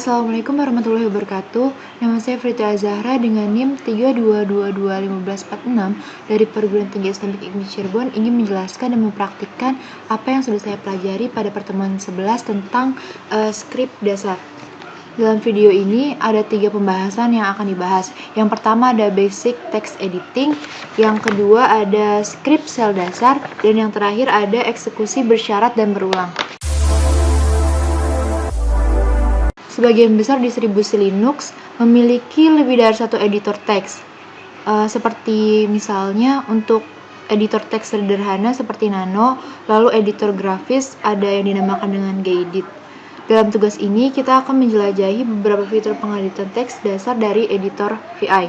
Assalamualaikum warahmatullahi wabarakatuh. Nama saya Frita Azahra dengan NIM 3222156 dari Perguruan Tinggi Islam IKMI Cirebon ingin menjelaskan dan mempraktikkan apa yang sudah saya pelajari pada pertemuan 11 tentang skrip dasar. Dalam video ini ada 3 pembahasan yang akan dibahas. Yang pertama ada basic text editing, yang kedua ada skrip sel dasar, dan yang terakhir ada eksekusi bersyarat dan berulang. Sebagian besar distribusi Linux memiliki lebih dari satu editor teks. Seperti misalnya untuk editor teks sederhana seperti Nano, lalu editor grafis ada yang dinamakan dengan Gedit. Dalam tugas ini kita akan menjelajahi beberapa fitur pengeditan teks dasar dari editor VI.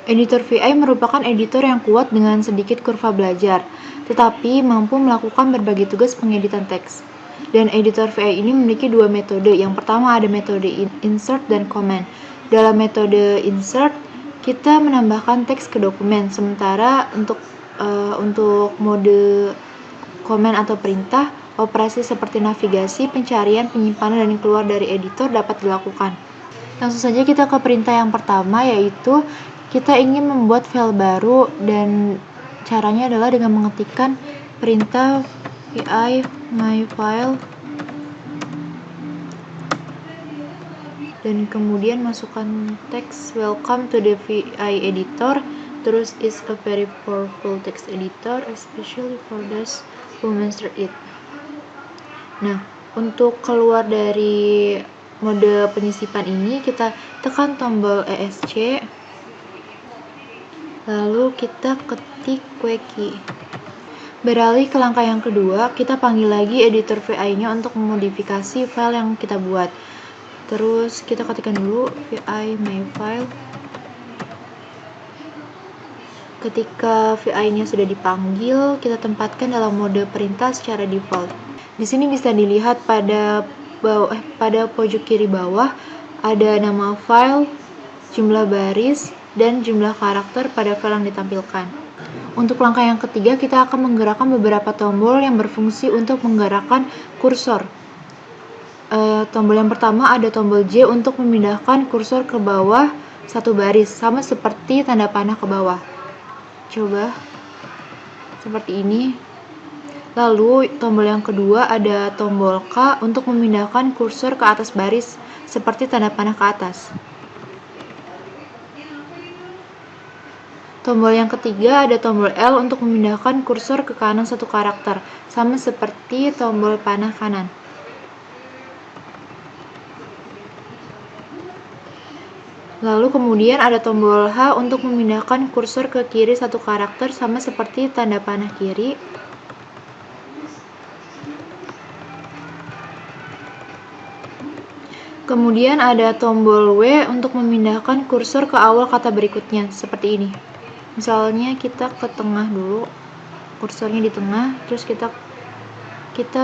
Editor VI merupakan editor yang kuat dengan sedikit kurva belajar, tetapi mampu melakukan berbagai tugas pengeditan teks. Dan editor VI ini memiliki 2 metode. Yang pertama ada metode insert dan comment. Dalam metode insert, kita menambahkan teks ke dokumen, sementara untuk mode comment atau perintah, operasi seperti navigasi, pencarian, penyimpanan, dan keluar dari editor dapat dilakukan. Langsung saja kita ke perintah yang pertama, yaitu kita ingin membuat file baru, dan caranya adalah dengan mengetikkan perintah vi myfile dan kemudian masukkan teks welcome to the VI editor, terus is a very powerful text editor especially for those who master it. Nah, untuk keluar dari mode penyisipan ini kita tekan tombol ESC, lalu kita ketik key. Beralih ke langkah yang kedua, kita panggil lagi editor VI-nya untuk memodifikasi file yang kita buat. Terus kita ketikkan dulu VI myfile. Ketika VI-nya sudah dipanggil, kita tempatkan dalam mode perintah secara default. Di sini bisa dilihat pada pojok kiri bawah ada nama file, jumlah baris, dan jumlah karakter pada file yang ditampilkan. Untuk langkah yang ketiga, kita akan menggerakkan beberapa tombol yang berfungsi untuk menggerakkan kursor. Tombol yang pertama ada tombol J untuk memindahkan kursor ke bawah satu baris, sama seperti tanda panah ke bawah. Coba seperti ini. Lalu tombol yang kedua ada tombol K untuk memindahkan kursor ke atas baris, seperti tanda panah ke atas. Tombol yang ketiga ada tombol L untuk memindahkan kursor ke kanan satu karakter, sama seperti tombol panah kanan. Lalu kemudian ada tombol H untuk memindahkan kursor ke kiri satu karakter, sama seperti tanda panah kiri. Kemudian ada tombol W untuk memindahkan kursor ke awal kata berikutnya, seperti ini. Misalnya kita ke tengah dulu, kursornya di tengah, terus kita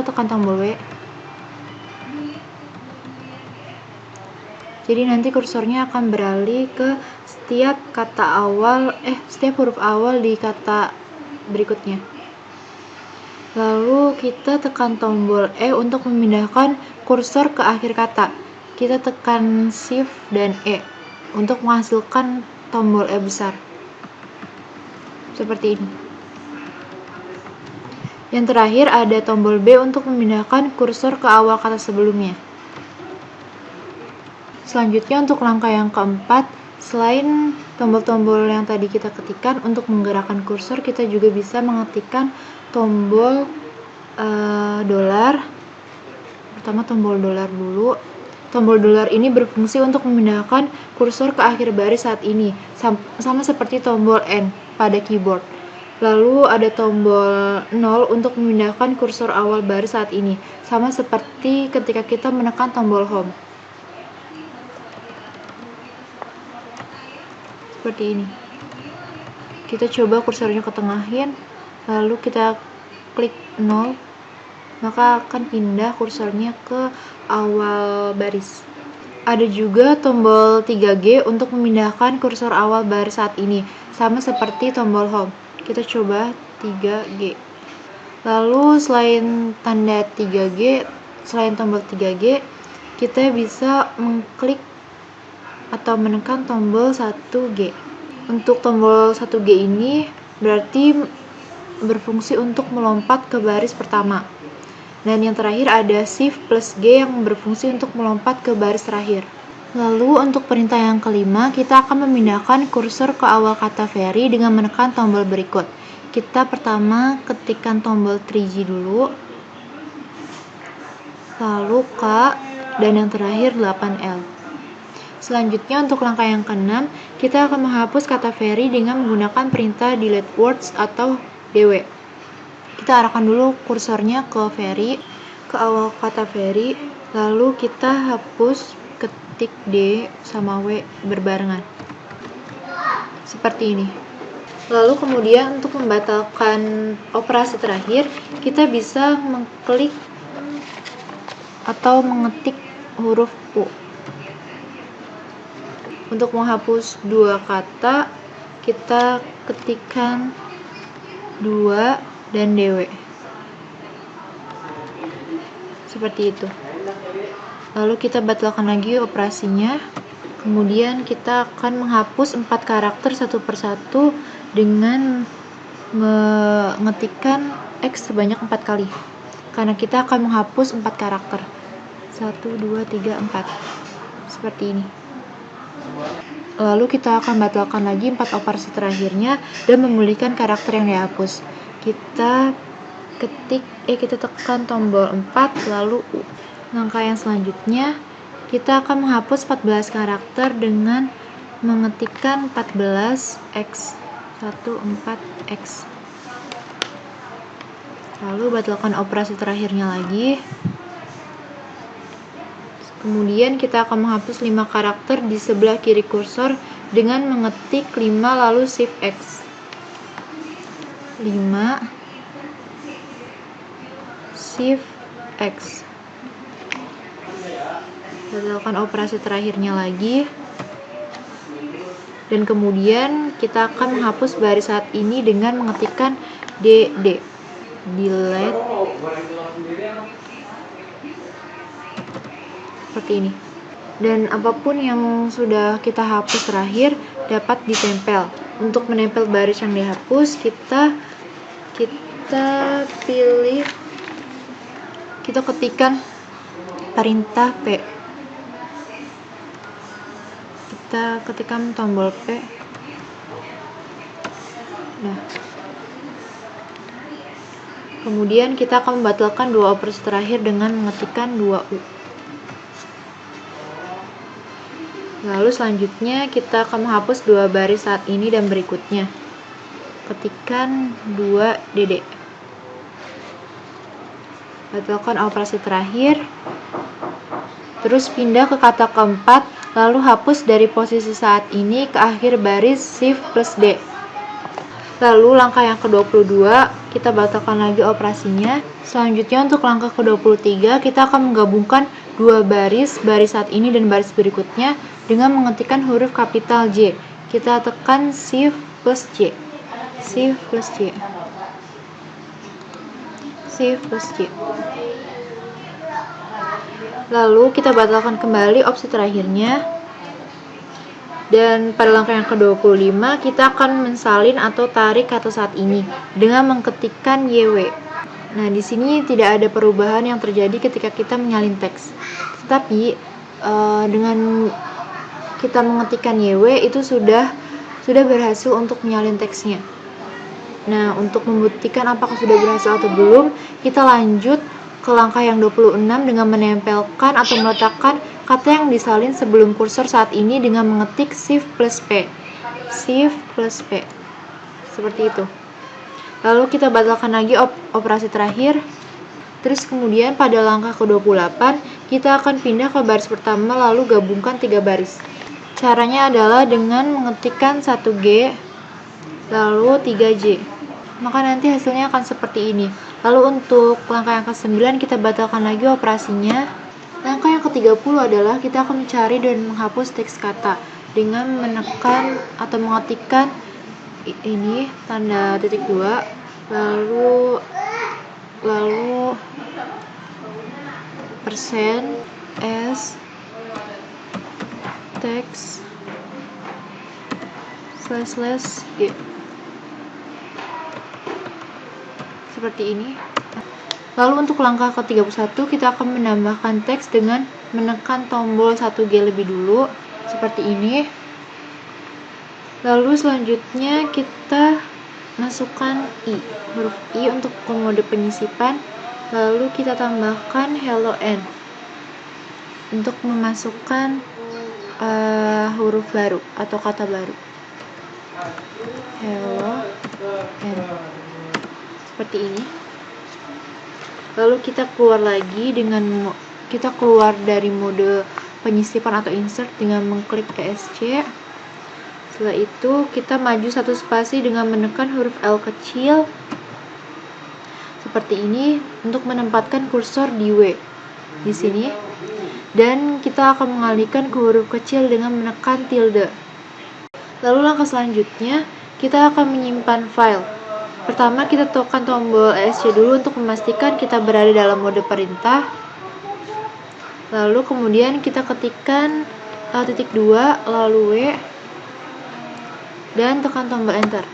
tekan tombol W. Jadi nanti kursornya akan beralih ke setiap huruf awal di kata berikutnya. Lalu kita tekan tombol E untuk memindahkan kursor ke akhir kata. Kita tekan Shift dan E untuk menghasilkan tombol E besar. Seperti ini. Yang terakhir ada tombol B untuk memindahkan kursor ke awal kata sebelumnya. Selanjutnya untuk langkah yang keempat, selain tombol-tombol yang tadi kita ketikkan untuk menggerakkan kursor, kita juga bisa mengetikkan tombol dolar. Pertama tombol dolar dulu. Tombol dolar ini berfungsi untuk memindahkan kursor ke akhir baris saat ini, sama seperti tombol N pada keyboard. Lalu ada tombol 0 untuk memindahkan kursor awal baris saat ini, sama seperti ketika kita menekan tombol home. Seperti ini. Kita coba kursornya ketengahin, lalu kita klik 0, maka akan pindah kursornya ke awal baris. Ada juga tombol 3G untuk memindahkan kursor awal baris saat ini, sama seperti tombol home. Kita coba 3G. Lalu selain tombol 3G, kita bisa mengklik atau menekan tombol 1G. Untuk tombol 1G ini berarti berfungsi untuk melompat ke baris pertama. Dan yang terakhir ada Shift plus G yang berfungsi untuk melompat ke baris terakhir. Lalu untuk perintah yang kelima, kita akan memindahkan kursor ke awal kata very dengan menekan tombol berikut. Kita pertama ketikkan tombol 3G dulu, lalu K, dan yang terakhir 8L. Selanjutnya untuk langkah yang keenam, kita akan menghapus kata very dengan menggunakan perintah delete words atau DW. Kita arahkan dulu kursornya ke very, ke awal kata very, lalu kita hapus ketik D sama W berbarengan. Seperti ini. Lalu kemudian untuk membatalkan operasi terakhir, kita bisa mengklik atau mengetik huruf U. Untuk menghapus dua kata, kita ketikkan 2 dan DW. Seperti itu. Lalu kita batalkan lagi operasinya. Kemudian kita akan menghapus 4 karakter satu persatu dengan mengetikkan X sebanyak 4 kali. Karena kita akan menghapus 4 karakter. 1, 2, 3, 4. Seperti ini. Lalu kita akan batalkan lagi 4 operasi terakhirnya dan memulihkan karakter yang dihapus. Kita tekan tombol 4 lalu U. Langkah yang selanjutnya, kita akan menghapus 14 karakter dengan mengetikkan 14 X 14 X. Lalu batalkan operasi terakhirnya lagi. Kemudian kita akan menghapus 5 karakter di sebelah kiri kursor dengan mengetik 5 lalu Shift X. 5 Shift X. Batalkan operasi terakhirnya lagi. Dan kemudian kita akan menghapus baris saat ini dengan mengetikkan DD. Delete. Seperti ini. Dan apapun yang sudah kita hapus terakhir dapat ditempel. Untuk menempel baris yang dihapus, kita ketikkan perintah P. Kita ketikkan tombol P. Nah. Kemudian kita akan membatalkan 2 operasi terakhir dengan mengetikkan 2U. Lalu selanjutnya kita akan menghapus 2 baris saat ini dan berikutnya. Ketikkan 2DD. Batalkan operasi terakhir. Terus pindah ke kata keempat, lalu hapus dari posisi saat ini ke akhir baris Shift plus D. Lalu langkah yang ke-22, kita batalkan lagi operasinya. Selanjutnya untuk langkah ke-23, kita akan menggabungkan 2 baris saat ini dan baris berikutnya dengan mengetikkan huruf kapital J. Kita tekan Shift plus J. Shift plus J. Shift plus J. Lalu kita batalkan kembali opsi terakhirnya. Dan pada langkah yang ke-25 kita akan mensalin atau tarik kata saat ini dengan mengetikkan YW. Nah, di sini tidak ada perubahan yang terjadi ketika kita menyalin teks. Tetapi dengan kita mengetikkan YW itu sudah berhasil untuk menyalin teksnya. Nah, untuk membuktikan apakah sudah berhasil atau belum, kita lanjut ke langkah yang 26 dengan menempelkan atau meletakkan kata yang disalin sebelum kursor saat ini dengan mengetik Shift plus P. Shift plus P. Seperti itu. Lalu kita batalkan lagi operasi terakhir. Terus kemudian pada langkah ke-28 kita akan pindah ke baris pertama lalu gabungkan 3 baris. Caranya adalah dengan mengetikkan 1G lalu 3J. Maka nanti hasilnya akan seperti ini. Lalu untuk langkah yang ke-9 kita batalkan lagi operasinya. Langkah yang ke-30 adalah kita akan mencari dan menghapus teks kata dengan menekan atau mengetikkan ini tanda titik 2 lalu persen s text / g seperti ini. Lalu untuk langkah ke-31 kita akan menambahkan teks dengan menekan tombol 1G lebih dulu seperti ini. Lalu selanjutnya kita masukkan huruf I untuk mode penyisipan. Lalu kita tambahkan hello n untuk memasukkan huruf baru atau kata baru. Hello n seperti ini. Lalu kita keluar lagi kita keluar dari mode penyisipan atau insert dengan mengklik ESC. Setelah itu kita maju 1 spasi dengan menekan huruf L kecil seperti ini untuk menempatkan kursor di W di sini, dan kita akan mengalihkan ke huruf kecil dengan menekan tilde. Lalu langkah selanjutnya kita akan menyimpan file. Pertama kita tekan tombol ESC dulu untuk memastikan kita berada dalam mode perintah. Lalu kemudian kita ketikkan titik 2 lalu W dan tekan tombol enter.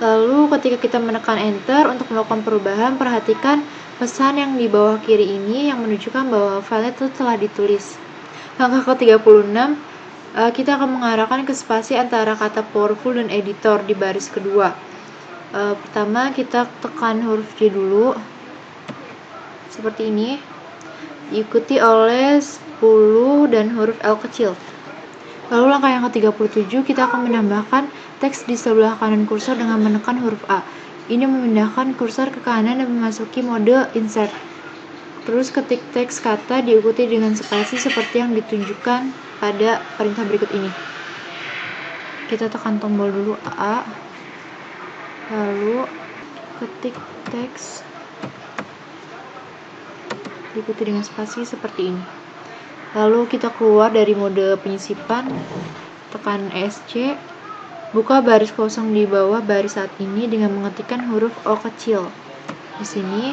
Lalu ketika kita menekan enter untuk melakukan perubahan, perhatikan pesan yang di bawah kiri ini yang menunjukkan bahwa file itu telah ditulis. Langkah ke-36 kita akan mengarahkan ke spasi antara kata powerful dan editor di baris kedua. Pertama kita tekan huruf J dulu seperti ini, diikuti oleh 10 dan huruf L kecil. Lalu langkah yang ke-37 kita akan menambahkan teks di sebelah kanan kursor dengan menekan huruf A. Ini memindahkan kursor ke kanan dan memasuki mode insert. Terus ketik teks kata diikuti dengan spasi seperti yang ditunjukkan pada perintah berikut ini. Kita tekan tombol dulu A, lalu ketik teks diikuti dengan spasi seperti ini. Lalu kita keluar dari mode penyisipan, tekan ESC, buka baris kosong di bawah baris saat ini dengan mengetikkan huruf O kecil di sini.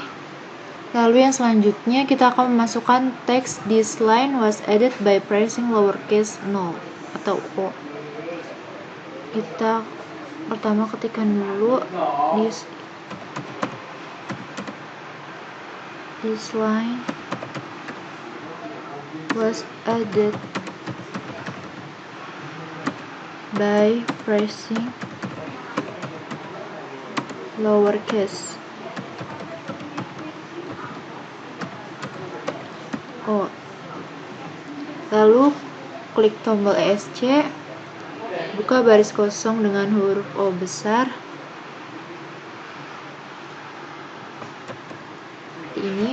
Lalu yang selanjutnya kita akan memasukkan teks this line was added by pressing lowercase 0 atau O. Kita pertama ketikkan dulu this line was added by pressing lowercase O. Lalu klik tombol ESC, buka baris kosong dengan huruf O besar seperti ini.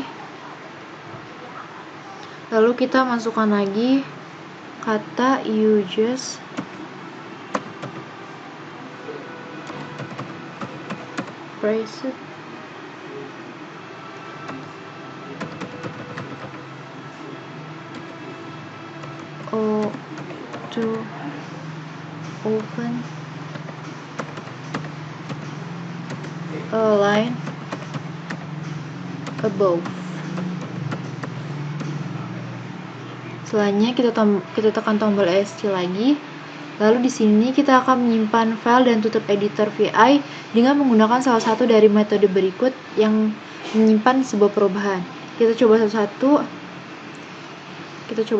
Lalu kita masukkan lagi kata you just press it O to open a line above. Selanjutnya kita tekan tombol ESC lagi. Lalu di sini kita akan menyimpan file dan tutup editor VI dengan menggunakan salah satu dari metode berikut yang menyimpan sebuah perubahan. Kita coba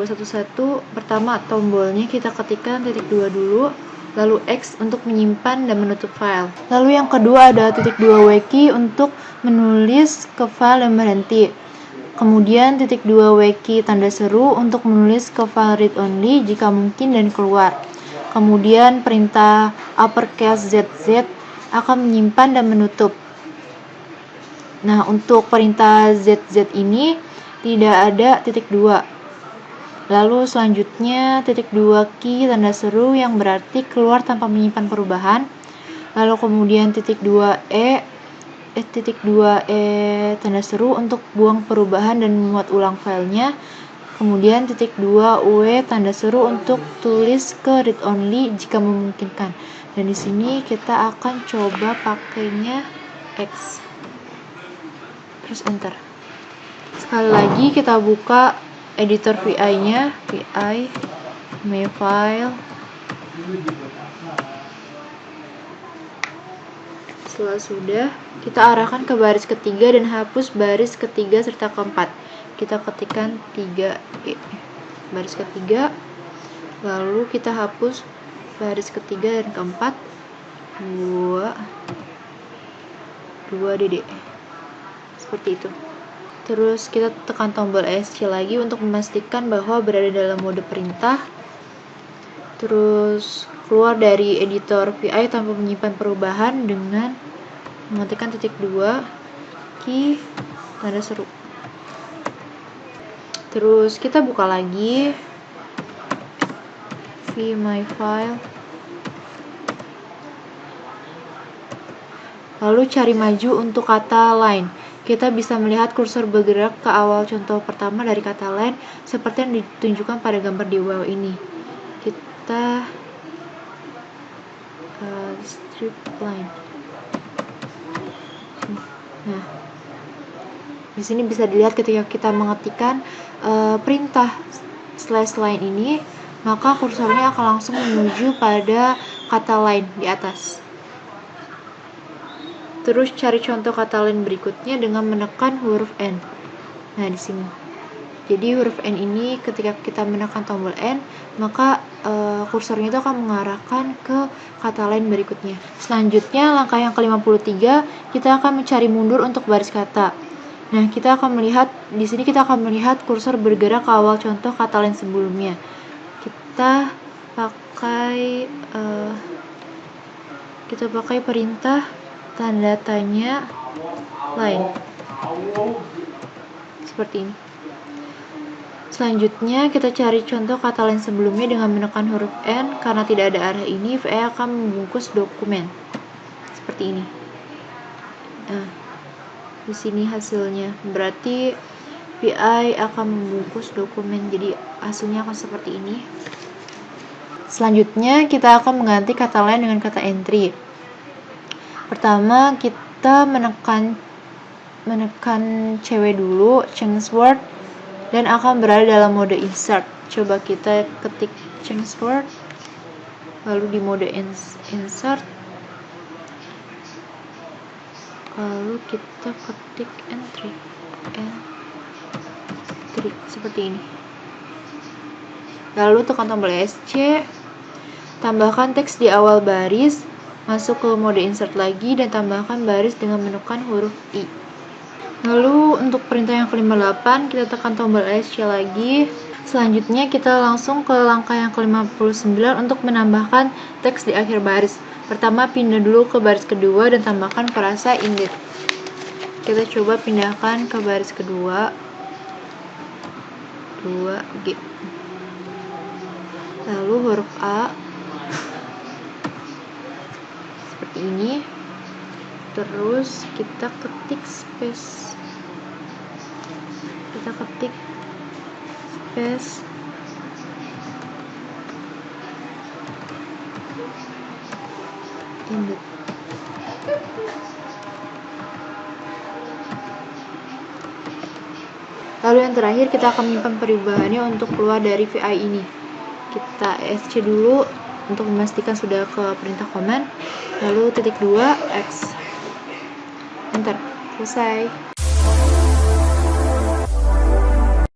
satu-satu. Pertama, tombolnya kita ketikkan titik 2 dulu, lalu X untuk menyimpan dan menutup file. Lalu yang kedua ada titik 2 WK untuk menulis ke file dan berhenti. Kemudian titik 2 WK tanda seru untuk menulis ke file read only jika mungkin dan keluar. Kemudian perintah uppercase ZZ akan menyimpan dan menutup. Nah, untuk perintah ZZ ini tidak ada titik 2. Lalu selanjutnya titik 2 key tanda seru yang berarti keluar tanpa menyimpan perubahan. Lalu kemudian titik 2E tanda seru untuk buang perubahan dan memuat ulang filenya. Kemudian titik 2 W tanda seru untuk tulis ke read only jika memungkinkan. Dan di sini kita akan coba pakainya X. Terus enter. Sekali lagi kita buka editor VI-nya, VI, my file. Setelah sudah, kita arahkan ke baris ketiga dan hapus baris ketiga serta keempat. Kita ketikkan 3E, baris ketiga, lalu kita hapus baris ketiga dan keempat, 2DD, seperti itu. Terus kita tekan tombol ESC lagi untuk memastikan bahwa berada dalam mode perintah. Terus keluar dari editor VI tanpa menyimpan perubahan dengan mengetikkan *2 key tanda seru. Terus kita buka lagi my file, lalu cari maju untuk kata line. Kita bisa melihat kursor bergerak ke awal contoh pertama dari kata line seperti yang ditunjukkan pada gambar di bawah ini. Kita strip line. Nah, di sini bisa dilihat ketika kita mengetikkan perintah /line ini, maka kursornya akan langsung menuju pada kata line di atas. Terus cari contoh kata line berikutnya dengan menekan huruf N. Nah, di sini. Jadi huruf N ini ketika kita menekan tombol N, maka kursornya itu akan mengarahkan ke kata line berikutnya. Selanjutnya, langkah yang ke-53, kita akan mencari mundur untuk baris kata. Nah, kita akan melihat di sini kita akan melihat kursor bergerak ke awal contoh kata line sebelumnya. Kita pakai perintah tanda tanya line seperti ini. Selanjutnya kita cari contoh kata line sebelumnya dengan menekan huruf N. Karena tidak ada arah ini, VI akan membungkus dokumen seperti ini. Nah, di sini hasilnya berarti VI akan membungkus dokumen, jadi hasilnya akan seperti ini. Selanjutnya kita akan mengganti kata line dengan kata entry. Pertama kita menekan CW dulu, change word, dan akan berada dalam mode insert. Coba kita ketik change word, lalu di mode insert, lalu kita ketik entry seperti ini. Lalu tekan tombol ESC, tambahkan teks di awal baris, masuk ke mode insert lagi, dan tambahkan baris dengan menekan huruf I. Lalu untuk perintah yang ke-58, kita tekan tombol ESC lagi. Selanjutnya kita langsung ke langkah yang ke-59 untuk menambahkan teks di akhir baris. Pertama, pindah dulu ke baris kedua dan tambahkan frasa indent. Kita coba pindahkan ke baris kedua, 2G. Lalu huruf A seperti ini. Terus kita ketik space. Indent. Lalu yang terakhir kita akan menyimpan perubahannya untuk keluar dari VI ini. Kita ESC dulu untuk memastikan sudah ke perintah command, lalu *2 X, enter, selesai.